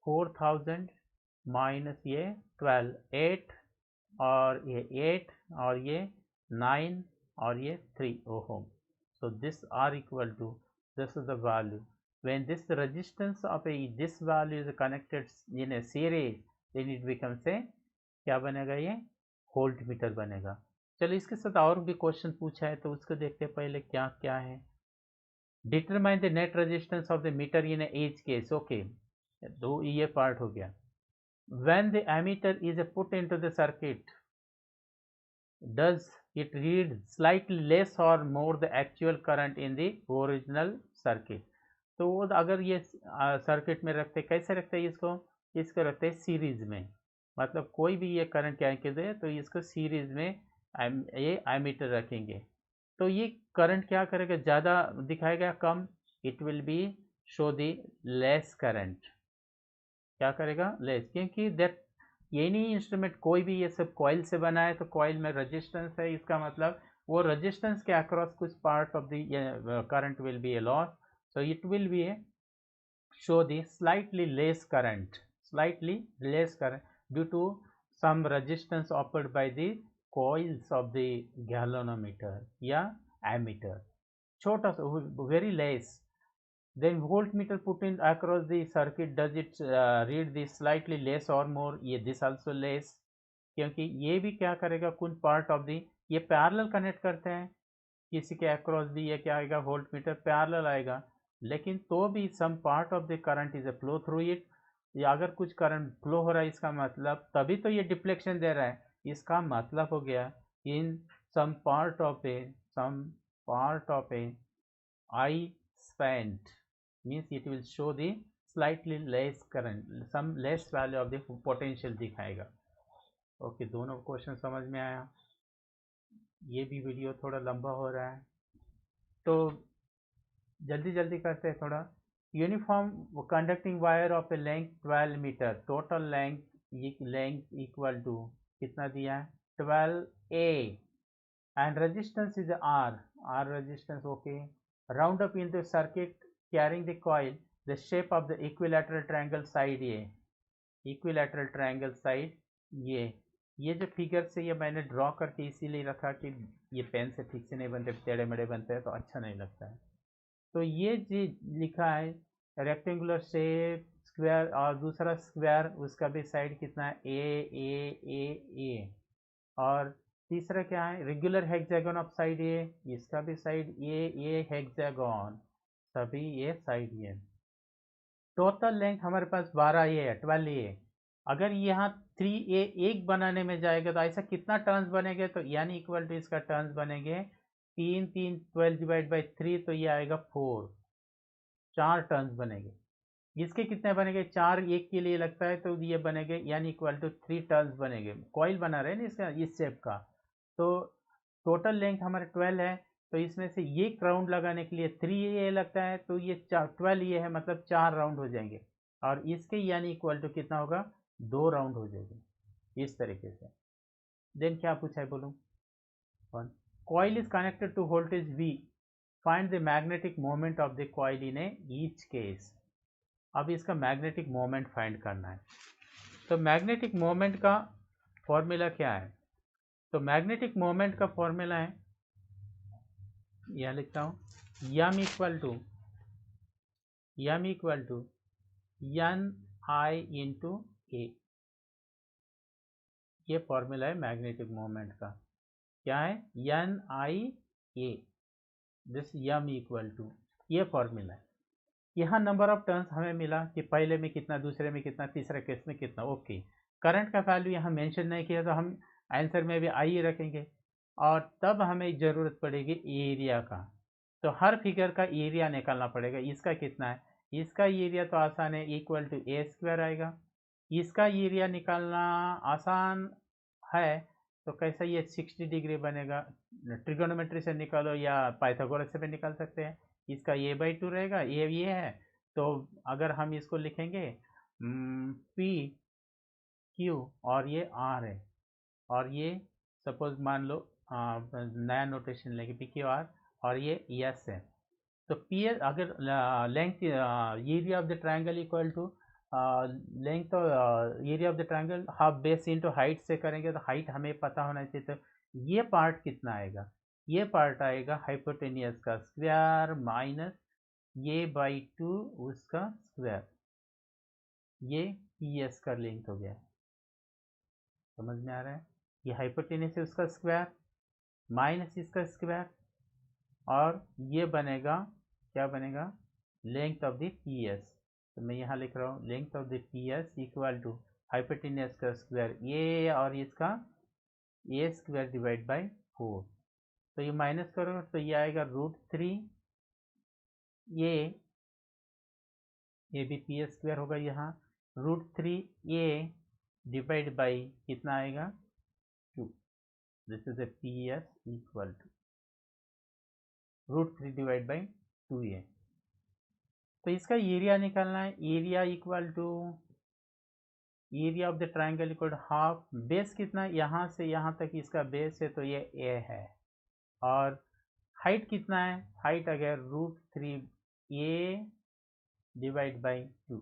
4000 माइनस ये 12 8 और ये 8 और ये 9 और ये 3 ohm. So this R equal to this is the value. When this resistance of this value is connected in a series, then it becomes a क्या बनेगा ये वोल्ट मीटर बनेगा। चलो इसके साथ और भी क्वेश्चन पूछा है तो उसको देखते हैं पहले क्या क्या है। Determine the net resistance of the meter in each case, okay, तो ये पार्ट हो गया. When the ammeter is put into the circuit, does it read slightly less or more the actual current in the original circuit? तो वो अगर ये circuit में रखते, कैसे रखते हैं इसको रखते हैं सीरीज में, मतलब कोई भी ये करंट क्या के दे तो इसको सीरीज में ये एमीटर रखेंगे, तो ये करंट क्या करेगा, ज़्यादा दिखाएगा कम, it will be show the less current, क्या करेगा लेस, क्योंकि दैट एनी इंस्ट्रूमेंट कोई भी ये सब कॉइल से बना है, तो कॉइल में रेजिस्टेंस है, इसका मतलब वो रेजिस्टेंस के अक्रॉस कुछ part of the current will be A loss, so it will be a show the slightly less current due to some resistance offered by the coils of the galvanometer या ammeter, छोटा सा very less. Then voltmeter put in across the circuit, does it read the slightly less or more, ये this also less, क्योंकि ये भी क्या करेगा कुछ पार्ट ऑफ दी, ये पैरेलल कनेक्ट करते हैं, किसी के अक्रॉस भी ये क्या आएगा वोल्ट मीटर पैरेलल आएगा, लेकिन तो भी some part of the current is a flow through it, या अगर कुछ करंट फ्लो हो रहा है इसका मतलब तभी तो ये डिफ्लेक्शन दे रहा है, इसका मतलब हो गया in some part of a I spent means it will show the slightly less current, some less value of the potential दिखाएगा. ओके, दोनों क्वेश्चन समझ में आया. ये भी वीडियो थोड़ा लंबा हो रहा है तो जल्दी जल्दी करते हैं थोड़ा. Uniform conducting wire of a length 12 metre, total length equal to कितना दिया है 12 A, and resistance is R resistance, okay. Round up in the circuit carrying the coil, the shape of the equilateral triangle side, ये equilateral triangle side, ये जो figure से ये मैंने draw करके इसीलिए रखा कि ये पेन से ठीक से नहीं बनते, टेढ़े मेढ़े बनते हैं तो अच्छा नहीं लगता है. तो ये जो लिखा है रेक्टेंगुलर शेप स्क्वायर, और दूसरा स्क्वायर उसका भी साइड कितना है ए, और तीसरा क्या है रेगुलर हेक्सागन ऑफ साइड ए, इसका भी साइड ए हेक्सागन, सभी ये साइड ए. टोटल लेंथ हमारे पास 12 ए है, 12 ए. अगर यहाँ 3a एक बनाने में जाएगा तो ऐसा कितना टर्न्स बनेंगे, तो यानी इक्वल टू इसका टर्न्स बनेंगे 12 डिवाइड बाई 3, तो ये आएगा 4, 4 टर्न्स बनेंगे. इसके कितने बनेंगे, 4 एक के लिए लगता है तो ये बनेंगे यानी इक्वल टू 3 टर्न्स बनेंगे. कॉइल बना रहे हैं ना इसका इस शेप का, तो टोटल लेंथ हमारे 12 है, तो इसमें से ये राउंड लगाने के लिए 3a लगता है, तो ये 12 ये है, मतलब 4 राउंड हो जाएंगे, और इसके यानी इक्वल टू कितना होगा 2 राउंड हो जाएंगे इस तरीके से. देन क्या पूछा है बोलो. Coil is connected to voltage V, find the magnetic moment of the coil in each case. अब इसका मैग्नेटिक मोमेंट फाइंड करना है, तो मैग्नेटिक मोमेंट का फॉर्मूला क्या है, तो मैग्नेटिक मोमेंट का फॉर्मूला है, यह लिखता हूँ M equal to N I into A, ये फॉर्मूला है मैग्नेटिक मोमेंट का. क्या है N I A, this M equal to, ये फॉर्मूला है. यहाँ नंबर ऑफ टर्न्स हमें मिला कि पहले में कितना, दूसरे में कितना, तीसरे केस में कितना. ओके, करंट का वैल्यू यहाँ मेंशन नहीं किया तो हम आंसर में भी आई रखेंगे, और तब हमें ज़रूरत पड़ेगी एरिया का, तो हर फिगर का एरिया निकालना पड़ेगा. इसका कितना है, इसका एरिया तो आसान है, इक्वल टू ए स्क्वायर आएगा. इसका एरिया निकालना आसान है, तो कैसा ये 60 डिग्री बनेगा, ट्रिगोनोमेट्री से निकालो या पाइथागोरस से भी निकाल सकते हैं. इसका a/2 रहेगा, ये है, तो अगर हम इसको लिखेंगे P Q और ये R है, और ये सपोज मान लो नया नोटेशन लेंगे PQR, और ये S है, तो P अगर length area of the triangle equal to length area of the triangle half base into height से करेंगे, तो हाइट हमें पता होना चाहिए, तो ये पार्ट कितना आएगा, ये पार्ट आएगा हाइपोटेनियस का स्क्वायर माइनस ये बाई 2 उसका स्क्वायर, ये PS का लेंथ हो गया. समझ में आ रहा है, ये हाइपोटेनियस है उसका स्क्वायर माइनस इसका स्क्वायर, और ये बनेगा क्या बनेगा, length of the P S. तो मैं यहाँ लिख रहा हूँ length of the P S equal to hypotenuse का स्क्वायर ए और इसका ए स्क्वायर डिवाइड बाई 4। तो ये माइनस करो तो ये आएगा √3 ये भी पी एस स्क्वायर होगा यहाँ, √3 डिवाइड बाई कितना आएगा 2। This is a P S equal to √3 divide by 2a। तो इसका एरिया निकालना है, area equal to area of the triangle equal to half, base कितना है यहाँ से यहाँ तक इसका बेस है तो ये a है, और हाइट कितना है, हाइट अगर √3a डिवाइड बाई 2।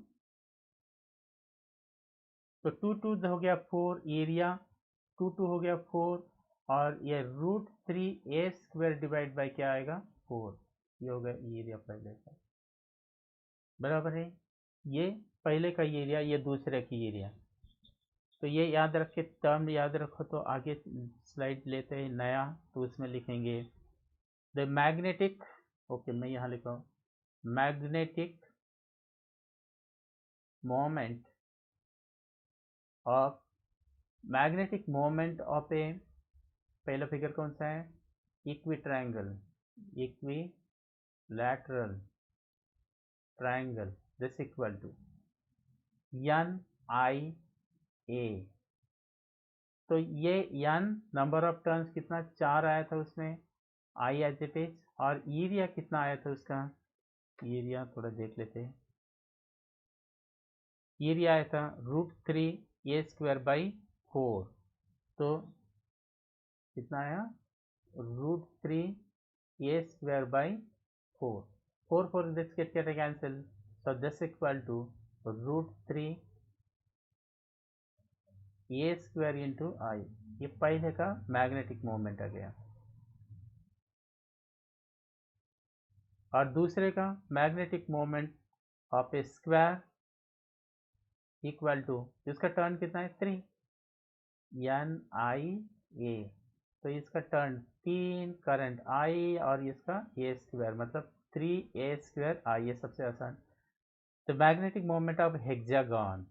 तो 2 हो गया 4, एरिया 2 हो गया 4, और ये √3a स्क्वायर डिवाइड बाई क्या आएगा 4। ये हो गया एरिया पहले का, बराबर है। ये पहले का एरिया, ये दूसरे की एरिया। तो ये याद रख के टर्म याद रखो। तो आगे स्लाइड लेते हैं नया, तो उसमें लिखेंगे द मैग्नेटिक, ओके मैं यहाँ लिखा हूँ मैग्नेटिक मोमेंट ऑफ ए, पहला फिगर कौन सा है, equilateral triangle, this equal to NIA। तो ये n नंबर ऑफ टर्न्स कितना 4 आया था उसमें, I एज इट इज, और एरिया कितना आया था उसका, एरिया थोड़ा देख लेते हैं, एरिया आया था √3a स्क्वायर बाई 4। तो कितना आया, √3a square by 4, 4 this get cancel, so this equal to √3a square into I. ये पहले का मैग्नेटिक मोमेंट आ गया, और दूसरे का magnetic moment of a square equal to, इसका टर्न कितना है 3 NIA। तो इसका टर्न 3 करंट I और इसका a स्क्वायर, मतलब 3a स्क्वायर I, ये सबसे आसान। तो मैग्नेटिक मोमेंट ऑफ हेक्सागन,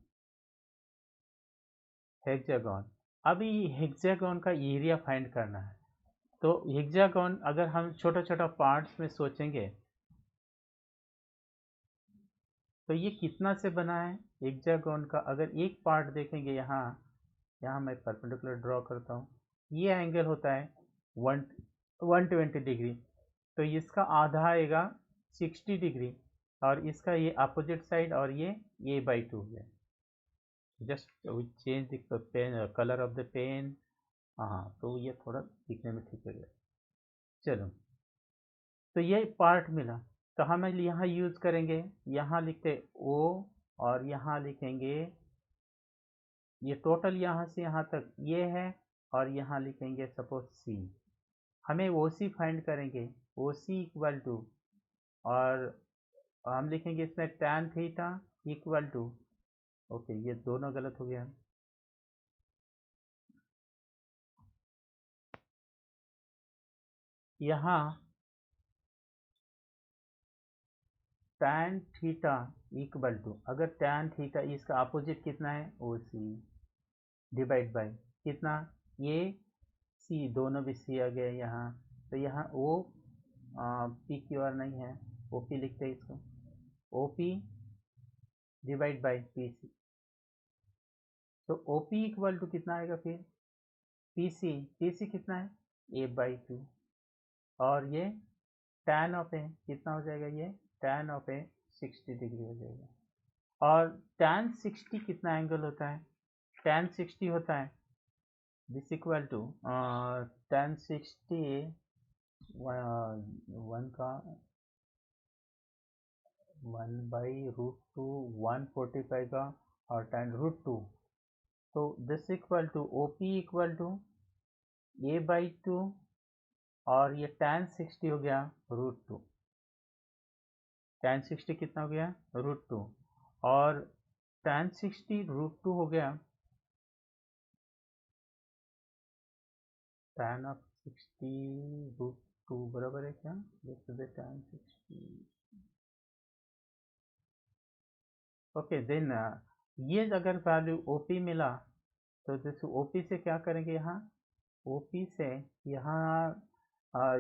अभी हेक्सागन का एरिया फाइंड करना है। तो हेक्सागन अगर हम छोटा छोटा पार्ट्स में सोचेंगे तो ये कितना से बना है हेक्सागन का, अगर एक पार्ट देखेंगे यहाँ मैं परपेंडिकुलर ड्रॉ करता हूँ, ये एंगल होता है 120 डिग्री, तो इसका आधा आएगा 60 डिग्री, और इसका ये अपोजिट साइड, और ये a/2 है। Just change the pen, colour of the pen, हाँ तो ये थोड़ा दिखने में ठीक है। चलो, तो ये पार्ट मिला, तो हम यहाँ यूज करेंगे, यहाँ लिखते O, और यहाँ लिखेंगे ये टोटल यहाँ से यहाँ तक ये है, और यहाँ लिखेंगे सपोज C। हमें OC फाइंड करेंगे, OC इक्वल टू, और हम लिखेंगे इसमें tan theta equal to, okay ये दोनों गलत हो गया, यहाँ tan थीटा इक्वल टू, अगर tan थीटा इसका अपोजिट कितना है OC डिवाइड बाई कितना, ये C, दोनों भी C आ गया यहाँ, तो यहाँ O PQR नहीं है, OP लिखते हैं इसको, OP डिवाइड बाई PC। तो OP इक्वल टू कितना आएगा फिर, PC कितना है a/2, और ये tan ऑफ ए कितना हो जाएगा, ये tan ऑफ ए 60 डिग्री हो जाएगा। और tan 60 कितना एंगल होता है, tan 60 होता है दिस इक्वल टू tan 60 1 का 1/√2 145 का, और tan √2, तो this equal to OP equal to a/2, और ये tan 60 हो गया √2, tan 60 कितना हो गया √2, और tan 60 √2 हो गया, tan ऑफ 60 √2 बराबर है क्या, tan 60 ओके देन ये अगर वैल्यू ओपी मिला तो जैसे ओपी से क्या करेंगे, यहाँ ओपी से यहाँ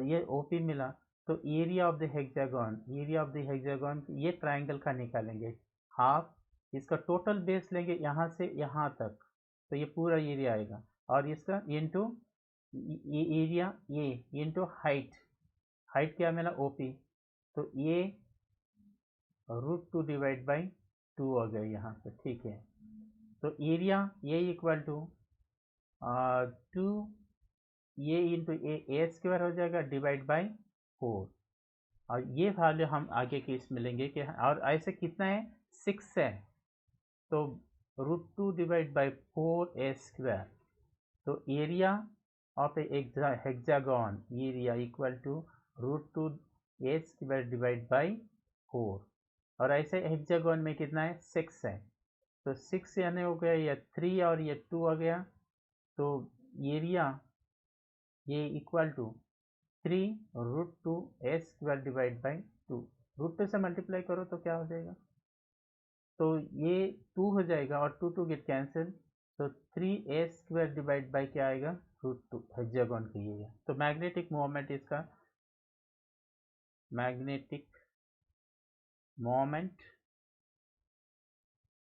ये ओपी मिला तो area of the hexagon, area of the hexagon ये ट्राइंगल का निकालेंगे हाफ, इसका टोटल बेस लेंगे यहाँ से यहाँ तक तो ये पूरा एरिया आएगा, और इसका इनटू ये एरिया ये इनटू हाइट, हाइट क्या मिला ओपी, तो ये √2 डिवाइड बाई 2 हो गया यहाँ पे, ठीक है। तो एरिया ये इक्वल टू 2 ये इंटू ए स्क्वायर हो जाएगा डिवाइड बाई 4, और ये वैल्यू हम आगे के इसमें लेंगे कि, और ऐसे कितना है 6 है तो √2 डिवाइड बाई 4 स्क्वायर, तो area of a hexagon area equal to √2 square divide by 4, और ऐसे हेक्सागन में कितना है 6 है तो 6 यानी हो गया ये 3 और ये 2 आ गया, तो एरिया ये equal to 3 √2 square divide by 2, √2 से मल्टीप्लाई करो तो क्या हो जाएगा, तो ये 2 हो जाएगा और 2 गेट कैंसिल, तो 3 स्क्वायर डिवाइड बाई क्या आएगा √2 हेक्सागन का एरिया। तो मैग्नेटिक मोमेंट इसका, magnetic moment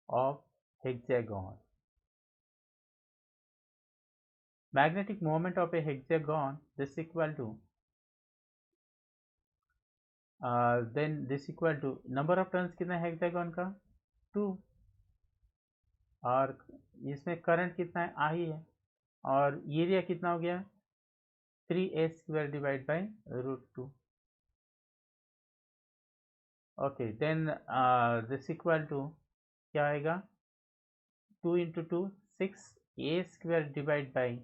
of hexagon, magnetic moment of a hexagon this equal to then this equal to number of turns कितना है हेक्सागन का 2, और इसमें करंट कितना है आई है, और एरिया कितना हो गया 3 square divide by √2, okay then this equal to क्या आएगा 2 into 2 6 square divide by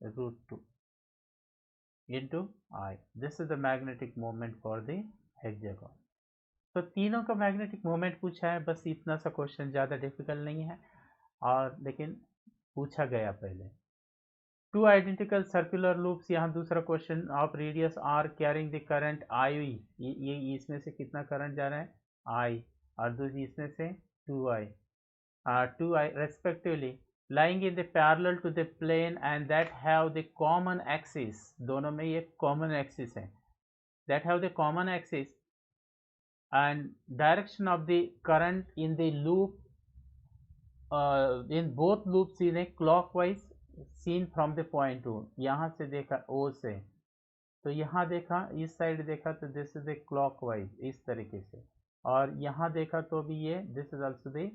√2 into I. This is the magnetic moment for the hexagon. तो तीनों का मैग्नेटिक मोमेंट पूछा है, बस इतना सा क्वेश्चन, ज़्यादा डिफिकल्ट नहीं है, और लेकिन पूछा गया पहले। 2 आइडेंटिकल सर्कुलर लूप्स, यहाँ दूसरा question of radius r carrying the current I, ये इसमें से कितना करंट जा रहा है आई, और दूसरी इसमें से 2i respectively lying in the parallel to the plane and that have the common axis, दोनों में ये common axis है, that have the common axis and direction of the current in the loop in both loops in a clockwise seen from the point O, यहाँ से देखा O से तो यहाँ देखा इस साइड देखा तो दिस इज ए क्लॉकवाइज इस तरीके से, और यहाँ देखा तो भी ये this is also the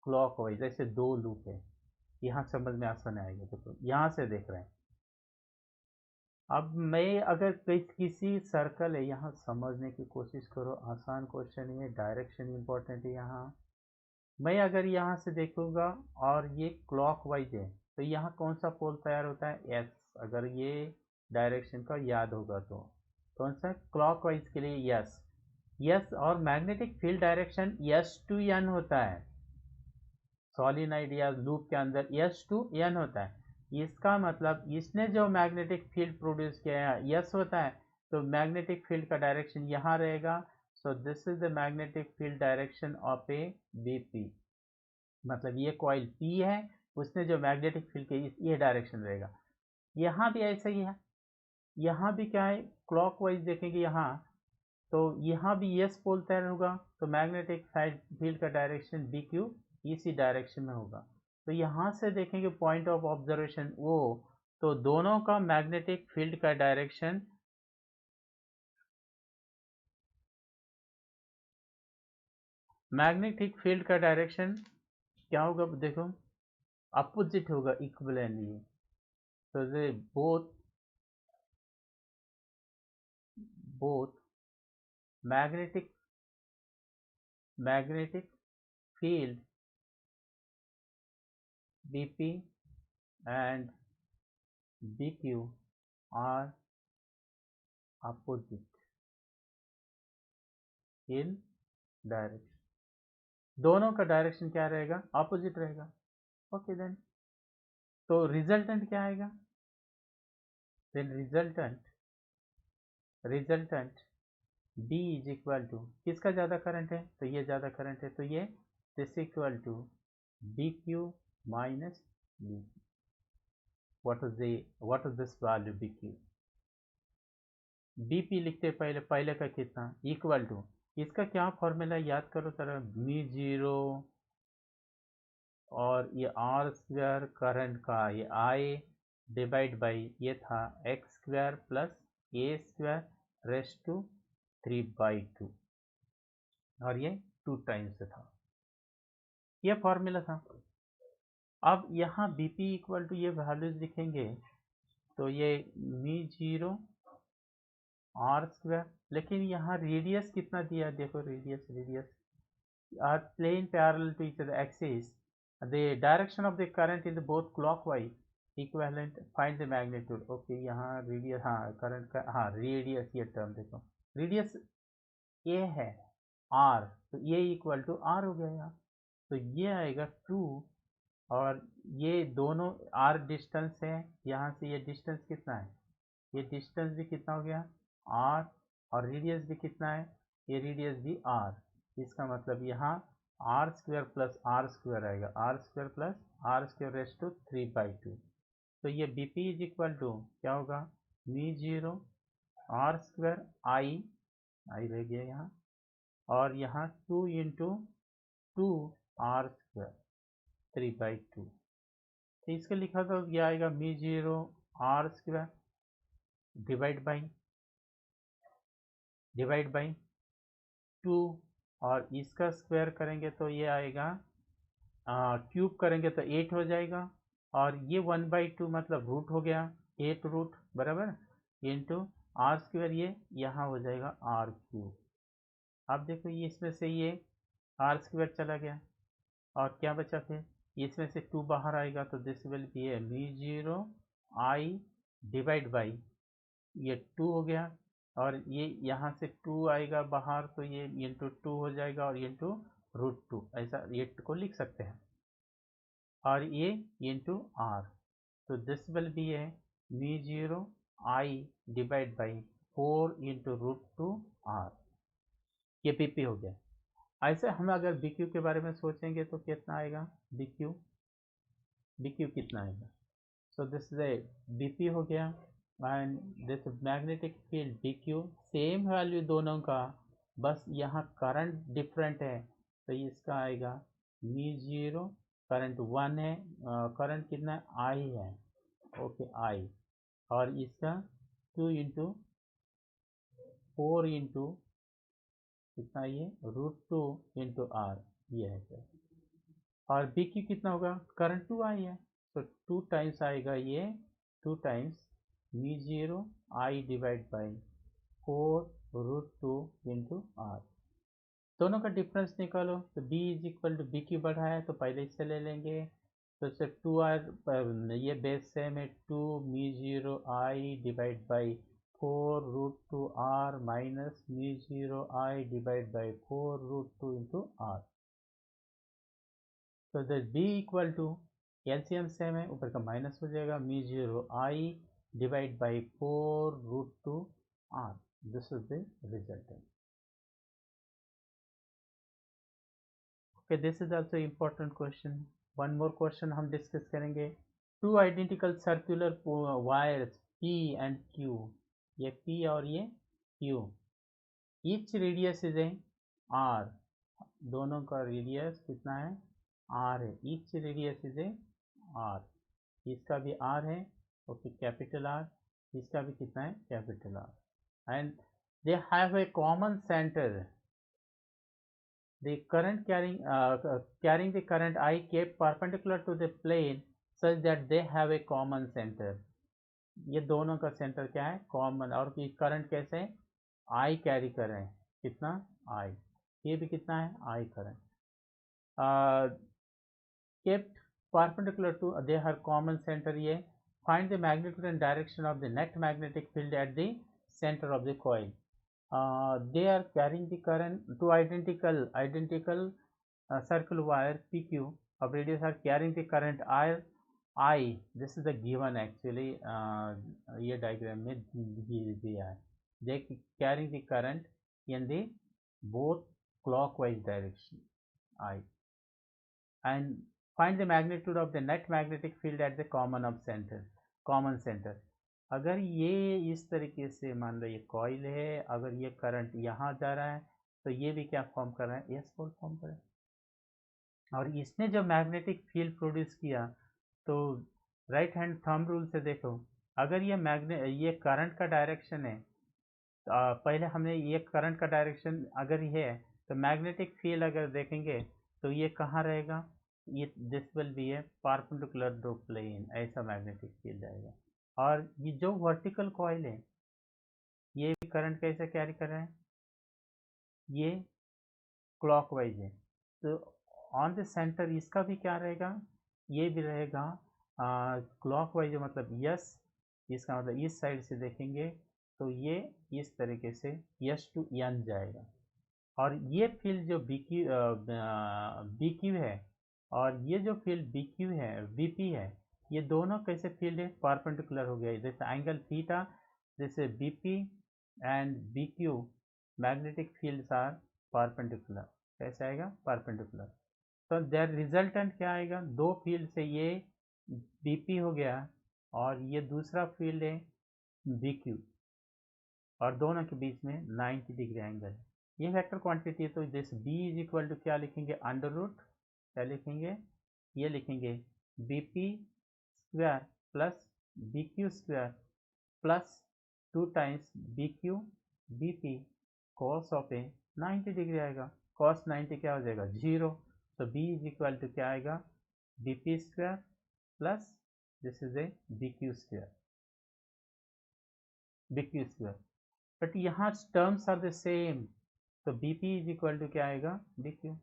clockwise, ऐसे दो लूप है, यहाँ समझ में आसान आएगा। तो यहाँ से देख रहे हैं, अब मैं अगर किसी सर्कल है यहाँ समझने की कोशिश करो, आसान क्वेश्चन है, डायरेक्शन इंपॉर्टेंट है। यहाँ मैं अगर यहाँ से देखूंगा और ये क्लॉकवाइज है तो यहाँ कौन सा पोल तैयार होता है एस, अगर ये डायरेक्शन का याद होगा तो कौन सा क्लॉकवाइज के लिए यस, यस, और magnetic field direction S to N होता है, सॉलिनॉइड या लूप के अंदर यस टू एन होता है, इसका मतलब इसने जो मैग्नेटिक फील्ड प्रोड्यूस किया है यस होता है, तो मैग्नेटिक फील्ड का डायरेक्शन यहाँ रहेगा, so this is the magnetic field direction of A BP, मतलब ये कॉइल पी है, उसने जो मैग्नेटिक फील्ड के ये डायरेक्शन रहेगा। यहाँ भी ऐसा ही है, यहाँ भी क्या है क्लॉकवाइज देखेंगे यहाँ, तो यहाँ भी यस पोल तैयार होगा, तो मैग्नेटिक फील्ड का डायरेक्शन बी क्यू इसी डायरेक्शन में होगा। तो यहाँ से देखेंगे पॉइंट ऑफ ऑब्जर्वेशन ओ, तो दोनों का मैग्नेटिक फील्ड का डायरेक्शन क्या होगा देखो अपोजिट होगा इक्विवेलेंटली, तो they both magnetic field BP and BQ are opposite in direction, दोनों का डायरेक्शन क्या रहेगा ऑपोजिट रहेगा, ओके देन तो रिजल्टेंट क्या आएगा, then resultant B is equal to किसका ज़्यादा करंट है, तो ये ज़्यादा करंट है तो ये this equal to BQ minus BP. What is this value BQ? BP लिखते पहले का कितना इक्वल टू, इसका क्या फॉर्मूला याद करो जरा, μ0 और ये आर स्क्वायर करंट का ये आई डिवाइड बाई ये था x square plus a square raise to 3/2 और ये 2 टाइम्स था, ये फॉर्मूला था। अब यहाँ बीपी इक्वल टू ये वैल्यूज लिखेंगे तो ये μ0 आर स्क्वायर, लेकिन यहाँ रेडियस कितना दिया देखो, radius are plane parallel to each other axis, the direction of the current in the both clockwise equivalent, find the magnitude. okay, यहाँ रेडियस, हाँ करंट का, हाँ रेडियस, ये टर्म देखो, रेडियस ए है आर, तो ये इक्वल टू आर हो गया यहाँ, तो ये आएगा 2 और ये दोनों आर डिस्टेंस है, यहाँ से ये डिस्टेंस कितना है, ये डिस्टेंस भी कितना हो गया आर, और रेडियस भी कितना है, ये रेडियस भी आर, इसका मतलब यहाँ R square plus R square आएगा, R square plus R square raise to 3/2, तो ये बीपी इज इक्वल टू क्या होगा, μ0 आर स्क्वायर आई रह गया यहाँ, और यहाँ 2 इंटू 2 आर स्क्वायर 3/2, तो इसका लिखा तो ये आएगा μ0 आर स्क्वायर डिवाइड बाई 2, और इसका स्क्वायर करेंगे तो ये आएगा, क्यूब करेंगे तो 8 हो जाएगा, और ये 1/2 मतलब रूट हो गया 8 रूट बराबर, इंटू आर स्क्वायर ये यहाँ हो जाएगा आर क्यूब। अब देखो ये इसमें से ये आर स्क्वायर चला गया और क्या बचा, फिर इसमें से 2 बाहर आएगा, तो this will be a μ0 I divide by ये 2 हो गया, और ये यहाँ से 2 आएगा बाहर, तो ये इंटू 2 हो जाएगा और इंटू √2, ऐसा ये को लिख सकते हैं, और ये इंटू आर, तो this will be a μ0 I divide by 4 into √2 R, ये पीपी हो गया। ऐसे हम अगर बीक्यू के बारे में सोचेंगे तो कितना आएगा, बीक्यू कितना आएगा, so this is A BP हो गया, and this magnetic field BQ, same value दोनों का, बस यहाँ करंट डिफरेंट है, तो इसका आएगा μ0, करंट 1 है, करंट कितना है I है, ओके I, और इसका 2 इंटू 4 इंटू कितना, ये √2 इंटू आर, ये है सर, और BQ कितना होगा, करंट 2I है, तो 2 टाइम्स आएगा ये, 2 times μ0 I divide by 4 √2 into R, दोनों का डिफरेंस निकालो, तो B is equal to BQ बढ़ा है तो पहले इससे ले लेंगे, तो सिर्फ 2R ये बेस सेम है, 2 μ0 I divide by 4 √2 R minus μ0 I divide by 4 √2 into R, तो that B equal to LCM same है, ऊपर का माइनस हो जाएगा, μ0 I divide by 4 √2 r, this is the resultant. Okay, this is also important question. One more question हम discuss करेंगे, two identical circular wires P and Q, ये P और ये Q, each radius is a R, दोनों का radius कितना है R है, each radius is a R, इसका भी R है, ओके कैपिटल R, इसका भी कितना है capital R, and they have a common centre, the current carrying the current I kept perpendicular to the plane such that they have a common center, ये दोनों का सेंटर क्या है कॉमन, और करंट कैसे है I कैरी कर रहे हैं, कितना I, ये भी कितना है I current, kept perpendicular to they have common center, ये find the magnitude and direction of the net magnetic field at the center of the coil, they are carrying the current, two identical circle wire PQ of radius are carrying the current I, this is the given actually, ये diagram में दिया है, they carrying the current in the both clockwise direction I, and find the magnitude of the net magnetic field at the common center. अगर ये इस तरीके से मान लो ये कॉइल है, अगर ये करंट यहाँ जा रहा है तो ये भी क्या फॉर्म कर रहा है, एस पोल फॉर्म कर रहा है। और इसने जब मैग्नेटिक फील्ड प्रोड्यूस किया तो राइट हैंड थंब रूल से देखो, अगर ये करंट का डायरेक्शन है, पहले हमने ये करंट का डायरेक्शन अगर ये है तो मैग्नेटिक फील्ड अगर देखेंगे तो ये कहाँ रहेगा, ये this will be a perpendicular to plane, ऐसा मैग्नेटिक फील्ड आएगा। और ये जो वर्टिकल कॉइल है ये भी करंट कैसे कैरी कर रहे हैं, ये क्लॉकवाइज है, तो ऑन द सेंटर इसका भी क्या रहेगा, ये भी रहेगा क्लॉकवाइज, मतलब यस, इसका मतलब इस साइड से देखेंगे तो ये इस तरीके से यस टू एन जाएगा। और ये फील्ड जो बी क्यू है और ये जो फील्ड बी क्यू है, बी पी है, ये दोनों कैसे फील्ड है, परपेंडिकुलर हो गया, जैसे एंगल थीटा, जैसे B P and B Q magnetic fields are perpendicular, कैसे आएगा, परपेंडिकुलर। तो देयर रिजल्टेंट क्या आएगा, दो फील्ड से ये बी पी हो गया और ये दूसरा फील्ड है बी क्यू, और दोनों के बीच में 90 डिग्री एंगल है। ये वेक्टर क्वांटिटी है, तो जैसे b इज इक्वल टू क्या लिखेंगे, अंडर रूट, क्या लिखेंगे, ये लिखेंगे B P square plus B Q square plus 2 times B Q B P cos of a 90 degree आएगा, कॉस 90 क्या हो जाएगा, 0। तो b इज इक्वल टू क्या आएगा, B P square plus this is a B Q square, B Q square, but यहाँ terms are the same, तो B P is equal to क्या आएगा, बी क्यू,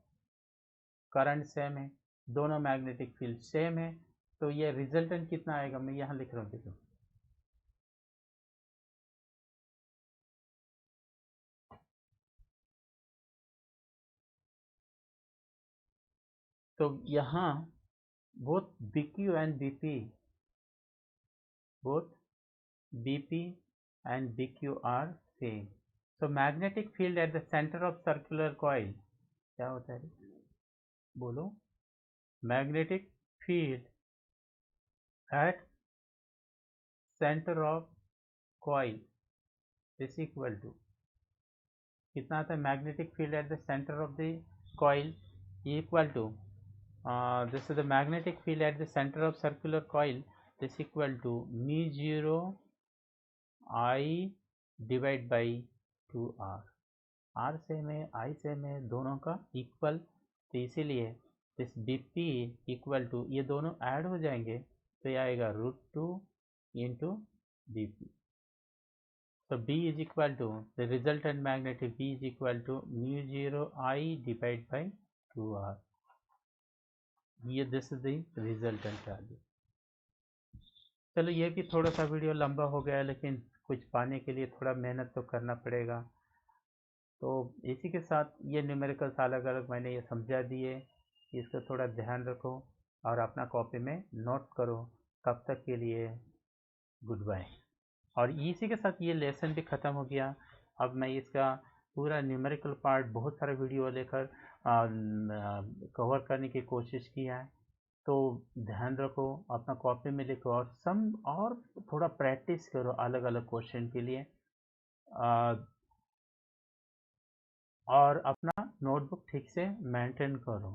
करंट सेम है, दोनों magnetic field same है, तो ये रिजल्टेंट कितना आएगा, मैं यहाँ लिख रहा हूँ, देखो तो यहाँ both BQ and BP, both BP and BQ are same. So magnetic field at the center of circular coil क्या होता है, बोलो, magnetic field at center of coil is equal to कितना आता है, magnetic field at the center of the coil equal to this is the magnetic field at the center of circular coil is equal to mu0 I divide by 2r, r same है I same है, दोनों का equal, तो इसीलिए this B P equal to, ये दोनों add हो जाएंगे तो ये आएगा √2 इंटू बी पी। तो B is equal to the resultant magnetic B is equal to mu0 I divide by 2r, ये this is the resultant value. चलो ये भी थोड़ा सा वीडियो लंबा हो गया, लेकिन कुछ पाने के लिए थोड़ा मेहनत तो करना पड़ेगा। तो इसी के साथ ये न्यूमेरिकल्स अलग अलग मैंने ये समझा दिए, इसका थोड़ा ध्यान रखो और अपना कॉपी में नोट करो। तब तक के लिए गुड बाय। और इसी के साथ ये लेसन भी ख़त्म हो गया। अब मैं इसका पूरा न्यूमेरिकल पार्ट बहुत सारे वीडियो लेकर कवर करने की कोशिश किया है। तो ध्यान रखो, अपना कॉपी में लिखो और और थोड़ा प्रैक्टिस करो अलग अलग क्वेश्चन के लिए, और अपना नोटबुक ठीक से मेंटेन करो।